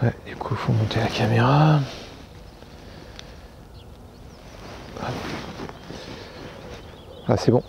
Ouais, du coup, faut monter la caméra. Ah, c'est bon.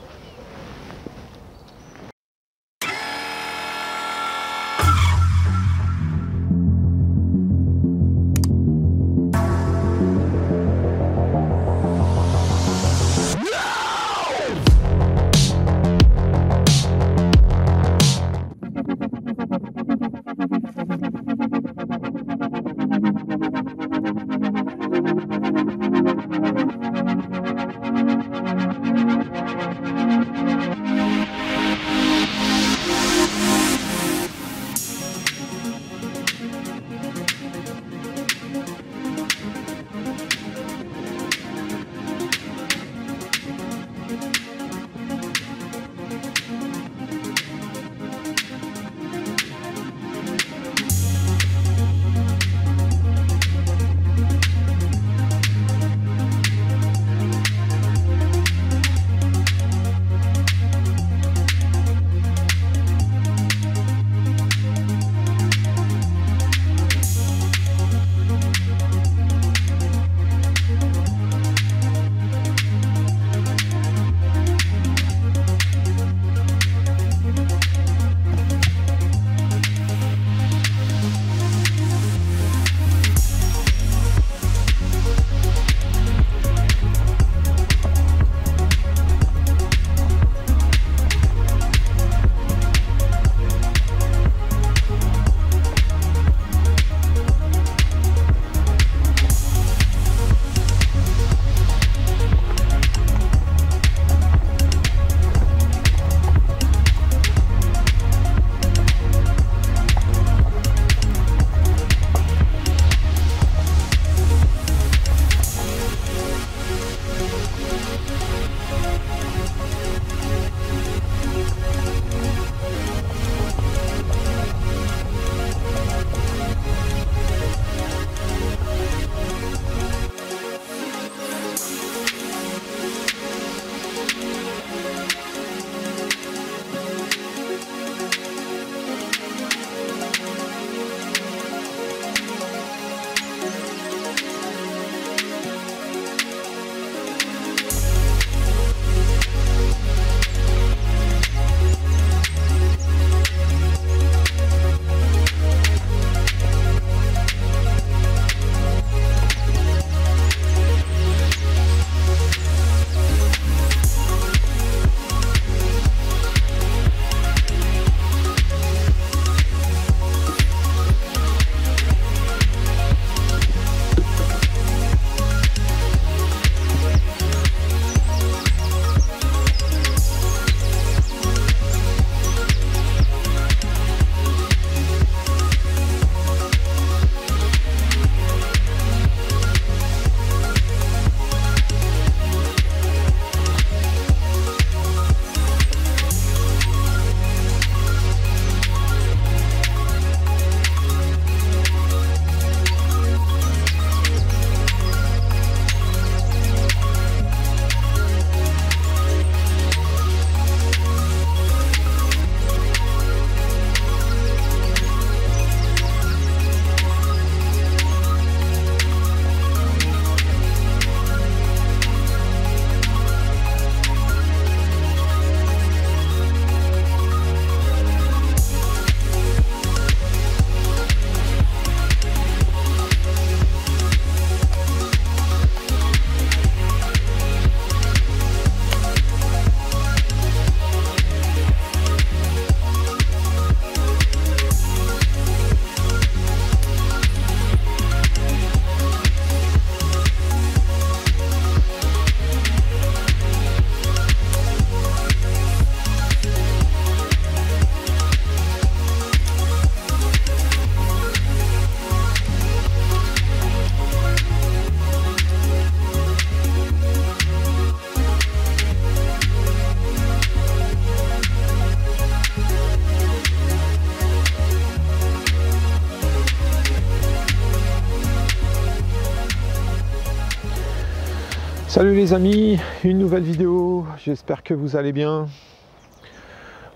Salut les amis, une nouvelle vidéo, j'espère que vous allez bien.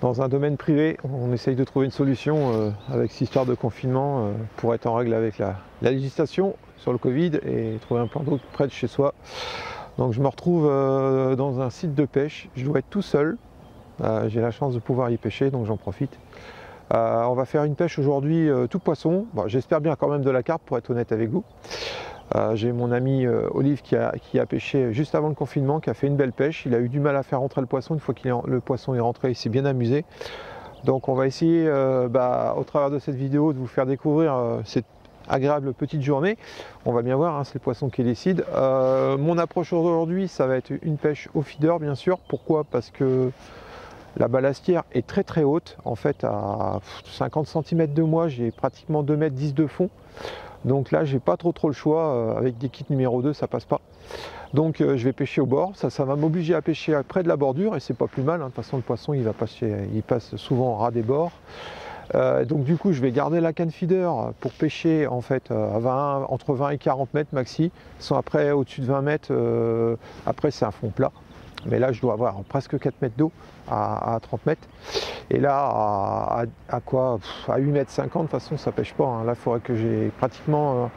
dans un domaine privé. On essaye de trouver une solution avec cette histoire de confinement pour être en règle avec la législation sur le Covid et trouver un plan d'eau près de chez soi. Donc je me retrouve dans un site de pêche, je dois être tout seul. J'ai la chance de pouvoir y pêcher, donc j'en profite. On va faire une pêche aujourd'hui tout poisson. Bon, j'espère bien quand même de la carpe pour être honnête avec vous. J'ai mon ami Olive qui a pêché juste avant le confinement, qui a fait une belle pêche. Il a eu du mal à faire rentrer le poisson. Une fois que le poisson est rentré, il s'est bien amusé. Donc on va essayer au travers de cette vidéo de vous faire découvrir cette agréable petite journée. On va bien voir, hein, c'est le poisson qui décide. Mon approche aujourd'hui, ça va être une pêche au feeder bien sûr. Pourquoi? Parce que la ballastière est très très haute. En fait, à 50 cm de moi, j'ai pratiquement 2,10 m de fond. Donc là, j'ai pas trop le choix. Avec des kits numéro 2, ça passe pas. Donc je vais pêcher au bord. Ça va m'obliger à pêcher près de la bordure et c'est pas plus mal. Hein. De toute façon, le poisson, il passe souvent au ras des bords. Donc du coup, je vais garder la canne feeder pour pêcher en fait entre 20 et 40 mètres maxi. Sans après au-dessus de 20 mètres, après c'est un fond plat. Mais là, je dois avoir presque 4 mètres d'eau à 30 mètres. Et là, à 8,50 mètres, de toute façon, ça pêche pas. Hein. Là, il faudrait que j'ai pratiquement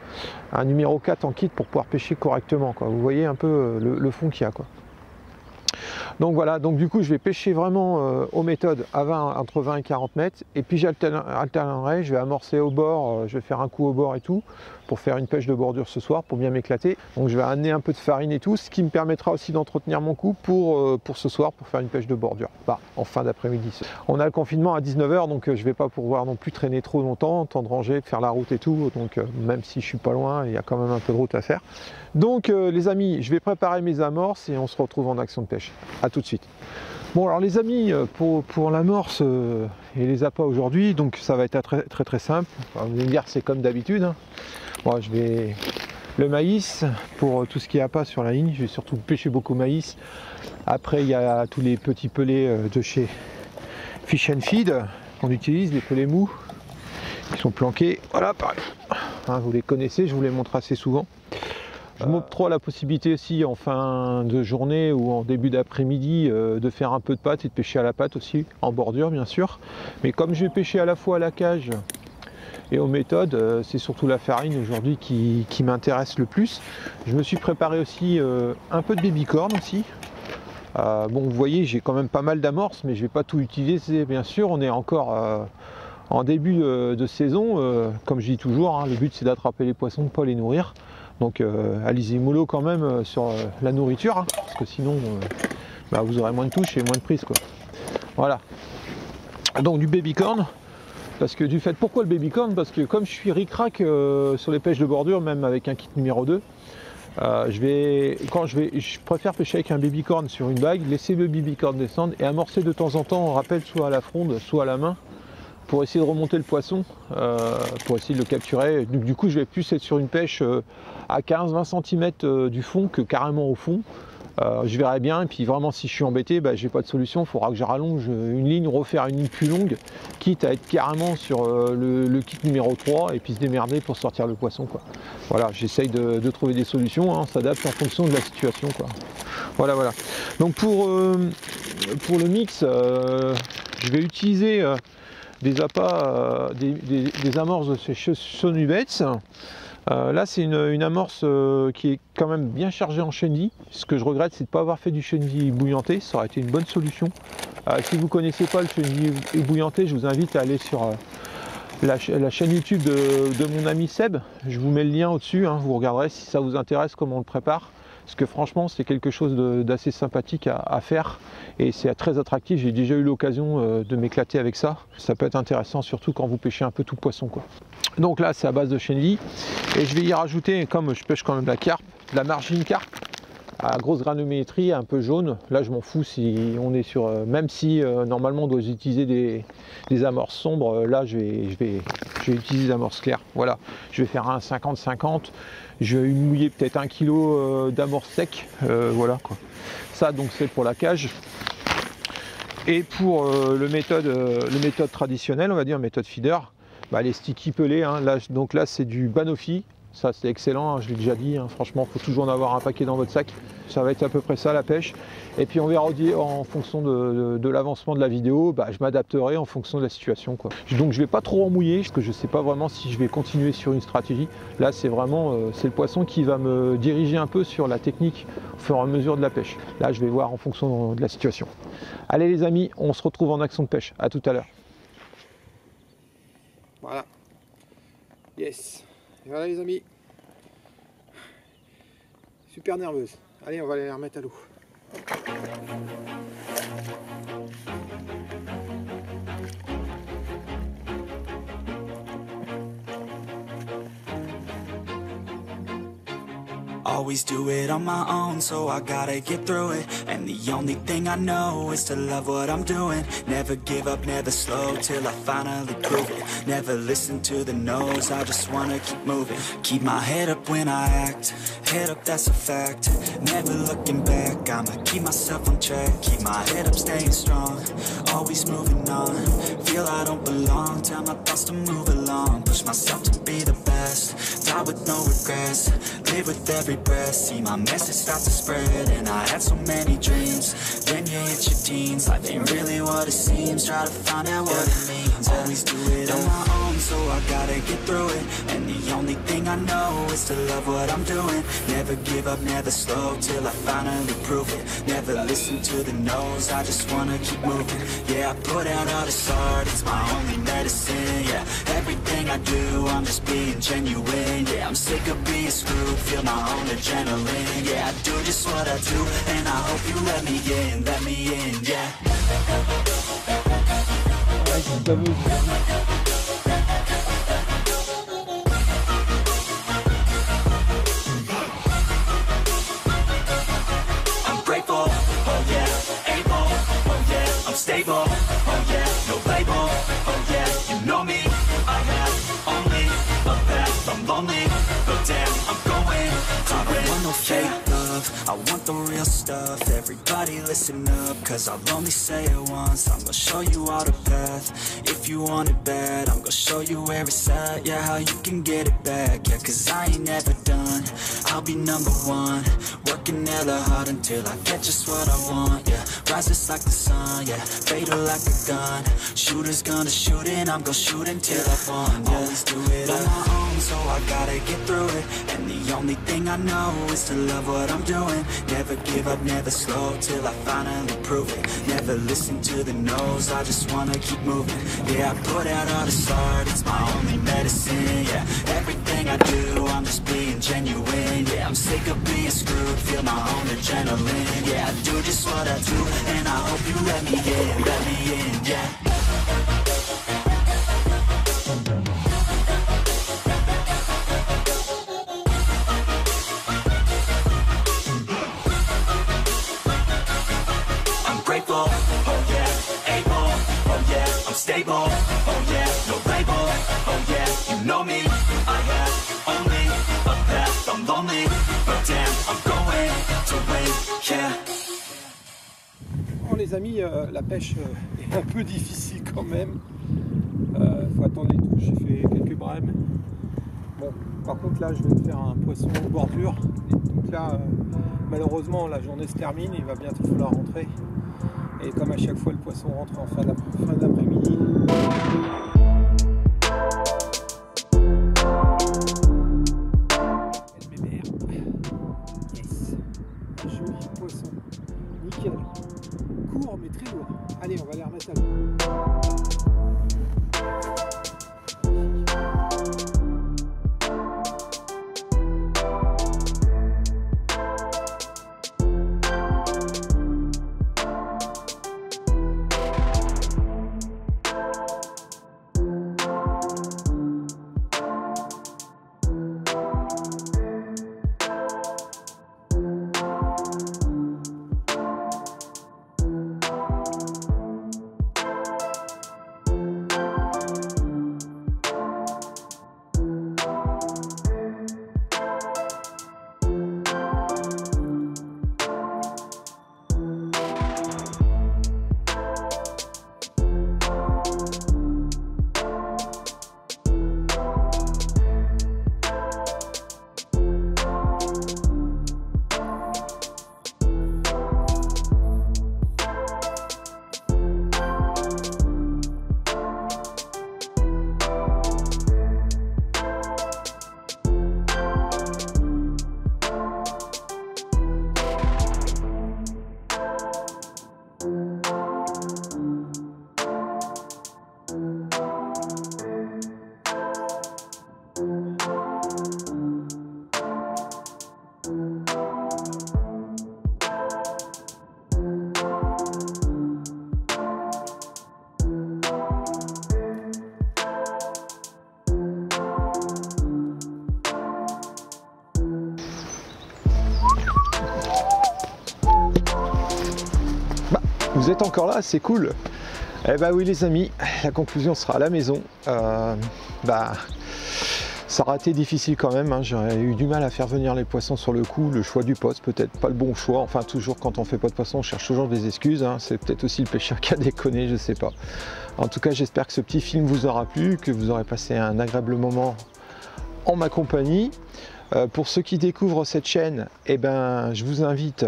un numéro 4 en kit pour pouvoir pêcher correctement, quoi. Vous voyez un peu le fond qu'il y a, quoi. Donc voilà, donc du coup je vais pêcher vraiment aux méthodes entre 20 et 40 mètres et puis j'alternerai, je vais amorcer au bord, je vais faire un coup au bord et tout pour faire une pêche de bordure ce soir pour bien m'éclater. Donc je vais amener un peu de farine et tout, ce qui me permettra aussi d'entretenir mon coup pour ce soir pour faire une pêche de bordure, en fin d'après-midi. On a le confinement à 19 h, donc je vais pas pouvoir non plus traîner trop longtemps, temps de ranger, de faire la route et tout, donc même si je suis pas loin, il y a quand même un peu de route à faire. Donc les amis, je vais préparer mes amorces et on se retrouve en action de pêche. A tout de suite. Bon alors les amis, pour l'amorce et les appâts aujourd'hui, donc ça va être très simple. Enfin, vous allez me dire c'est comme d'habitude. Hein. Bon, je vais le maïs pour tout ce qui est appât sur la ligne. Je vais surtout pêcher beaucoup maïs. Après il y a tous les petits pelets de chez Fish and Feed qu'on utilise, les pelets mous qui sont planqués. Voilà, pareil. Hein, vous les connaissez, je vous les montre assez souvent. Je m'octroie la possibilité aussi en fin de journée ou en début d'après-midi de faire un peu de pâte et de pêcher à la pâte aussi, en bordure bien sûr. Mais comme je vais pêcher à la fois à la cage et aux méthodes, c'est surtout la farine aujourd'hui qui m'intéresse le plus. Je me suis préparé aussi un peu de baby-corn aussi. Bon, vous voyez, j'ai quand même pas mal d'amorces, mais je ne vais pas tout utiliser bien sûr. On est encore en début de saison, comme je dis toujours, hein, le but c'est d'attraper les poissons, de ne pas les nourrir. Donc allez-y mollo quand même sur la nourriture, hein, parce que sinon vous aurez moins de touches et moins de prise, quoi. Voilà. Donc du baby-corn, parce que pourquoi le baby-corn? Parce que comme je suis ric-rac sur les pêches de bordure, même avec un kit numéro 2, je préfère pêcher avec un baby-corn sur une bague, laisser le baby-corn descendre et amorcer de temps en temps, on rappelle, soit à la fronde, soit à la main, pour essayer de remonter le poisson, pour essayer de le capturer. Du coup, je vais plus être sur une pêche à 15-20 cm du fond que carrément au fond. Je verrai bien, et puis vraiment si je suis embêté, j'ai pas de solution, il faudra que je rallonge une ligne, refaire une ligne plus longue, quitte à être carrément sur le kit numéro 3 et puis se démerder pour sortir le poisson, quoi. Voilà, j'essaye de trouver des solutions, hein, on s'adapte en fonction de la situation, quoi. Voilà. Donc pour le mix, je vais utiliser des appâts, des amorces de chez Sonubets. Là c'est une amorce qui est quand même bien chargée en chenille. Ce que je regrette, c'est de ne pas avoir fait du chenille bouillanté, ça aurait été une bonne solution. Si vous ne connaissez pas le chenille bouillanté, je vous invite à aller sur la chaîne YouTube de mon ami Seb. Je vous mets le lien au-dessus, hein, vous regarderez si ça vous intéresse comment on le prépare. Parce que franchement c'est quelque chose d'assez sympathique à faire et c'est très attractif. J'ai déjà eu l'occasion de m'éclater avec ça. Ça peut être intéressant surtout quand vous pêchez un peu tout poisson, quoi. Donc là c'est à base de chenille et je vais y rajouter, comme je pêche quand même la carpe, de la margine carpe à grosse granulométrie, un peu jaune. Là je m'en fous si on est sur, même si normalement on doit utiliser des amorces sombres, là je vais utiliser des amorces claires. Voilà, je vais faire un 50-50. Je vais mouiller peut-être 1 kg d'amorce sec, voilà quoi. Ça donc c'est pour la cage. Et pour le méthode traditionnelle, on va dire méthode feeder, les sticky pelés, hein, donc là c'est du Banoffee, Ça c'est excellent, hein, je l'ai déjà dit, hein, franchement il faut toujours en avoir un paquet dans votre sac. Ça va être à peu près ça la pêche. Et puis on verra en fonction de l'avancement de la vidéo, bah, je m'adapterai en fonction de la situation, quoi. Donc je vais pas trop en mouiller parce que je sais pas vraiment si je vais continuer sur une stratégie. Là c'est vraiment c'est le poisson qui va me diriger un peu sur la technique au fur et à mesure de la pêche. Là je vais voir en fonction de la situation. Allez les amis, on se retrouve en action de pêche. À tout à l'heure. Voilà. Yes. Et voilà les amis. Super nerveuse. Allez, on va aller les remettre à l'eau. Always do it on my own, so I gotta get through it. And the only thing I know is to love what I'm doing. Never give up, never slow, till I finally prove it. Never listen to the no's, I just wanna keep moving. Keep my head up when I act, head up, that's a fact. Never looking back, I'ma keep myself on track. Keep my head up, staying strong, always moving on. Feel I don't belong, tell my thoughts to move along. Push myself to be the best, die with no regrets. Live with every breath, see my message start to spread. And I had so many dreams, then you hit your teens. Life ain't really what it seems, try to find out what it means. Always do it on my own, so I gotta get through it. And the only thing I know is to love what I'm doing. Never give up, never slow, till I finally prove it. Never listen to the no's, I just wanna keep moving. Yeah, I put out all this art, it's my only medicine. Yeah, everything I do, I'm just being genuine. Yeah, I'm sick of being screwed, feel my own adrenaline. Yeah, I do just what I do, and I hope you let me in, yeah. I'm grateful, oh yeah, able, oh yeah, I'm stable, oh yeah, no label, oh yeah, you know me, I have only a path, I'm lonely, but damn, I'm going to win. I want no fake love, I want the real stuff. Everybody listen up, cause I'll only say it once. I'm gonna show you all the path, if you want it bad. I'm gonna show you where it's at, yeah, how you can get it back. Yeah, cause I ain't never done, I'll be number one. Working hella hard until I get just what I want, yeah. Rises like the sun, yeah, fatal like a gun. Shooter's gonna shoot and I'm gonna shoot until I won, yeah. Always do it on my own, so I gotta get through it. And the only thing I know is to love what I'm doing. Never give up, never slow, till I finally prove it. Never listen to the no's, I just wanna keep moving. Yeah, I put out all this art, it's my only medicine. Yeah, everything I do, I'm just being genuine. Yeah, I'm sick of being screwed, feel my own adrenaline. Yeah, I do just what I do, and I hope you let me in, yeah. Stable, oh yeah, no label, oh yeah, you know me, I have only a path, I'm lonely, but damn, I'm going to win, yeah. Bon les amis, la pêche est un peu difficile quand même. Faut attendre les touches, j'ai fait quelques brèmes. Bon, par contre là je vais me faire un poisson aux bordures. Donc là, malheureusement la journée se termine, il va bientôt falloir rentrer. Et comme à chaque fois le poisson rentre en fin d'après-midi. Yes. Un joli poisson. Nickel. Court mais très lourd. Allez, on va les remettre à l'eau. Vous êtes encore là, c'est cool. Eh bah oui les amis, la conclusion sera à la maison. Ça aurait été difficile quand même, hein. J'aurais eu du mal à faire venir les poissons sur le coup, le choix du poste peut-être pas le bon choix, enfin toujours quand on fait pas de poisson on cherche toujours des excuses, hein. C'est peut-être aussi le pêcheur qui a déconné, je sais pas. En tout cas j'espère que ce petit film vous aura plu, que vous aurez passé un agréable moment en ma compagnie. Pour ceux qui découvrent cette chaîne, eh ben, je vous invite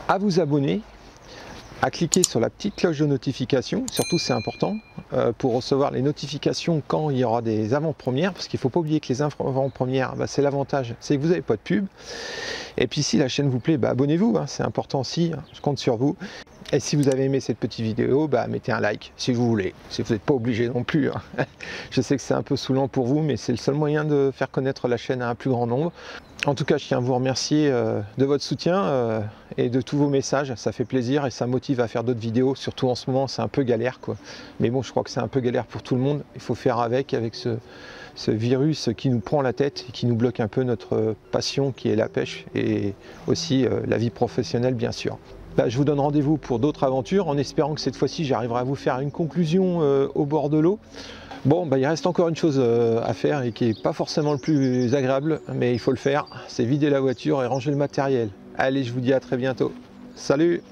à vous abonner, à cliquer sur la petite cloche de notification, surtout c'est important pour recevoir les notifications quand il y aura des avant-premières, parce qu'il ne faut pas oublier que les avant-premières, c'est l'avantage, c'est que vous n'avez pas de pub. Et puis si la chaîne vous plaît, abonnez-vous, hein, c'est important aussi, hein, je compte sur vous. Et si vous avez aimé cette petite vidéo, mettez un like si vous voulez, si vous n'êtes pas obligé non plus, hein. Je sais que c'est un peu saoulant pour vous, mais c'est le seul moyen de faire connaître la chaîne à un plus grand nombre. En tout cas, je tiens à vous remercier de votre soutien et de tous vos messages, ça fait plaisir et ça motive à faire d'autres vidéos, surtout en ce moment c'est un peu galère quoi. Mais bon, je crois que c'est un peu galère pour tout le monde, il faut faire avec ce virus qui nous prend la tête et qui nous bloque un peu notre passion qui est la pêche et aussi la vie professionnelle bien sûr. Je vous donne rendez-vous pour d'autres aventures en espérant que cette fois-ci j'arriverai à vous faire une conclusion au bord de l'eau. Bon, il reste encore une chose à faire et qui n'est pas forcément le plus agréable, mais il faut le faire, c'est vider la voiture et ranger le matériel. Allez, je vous dis à très bientôt. Salut!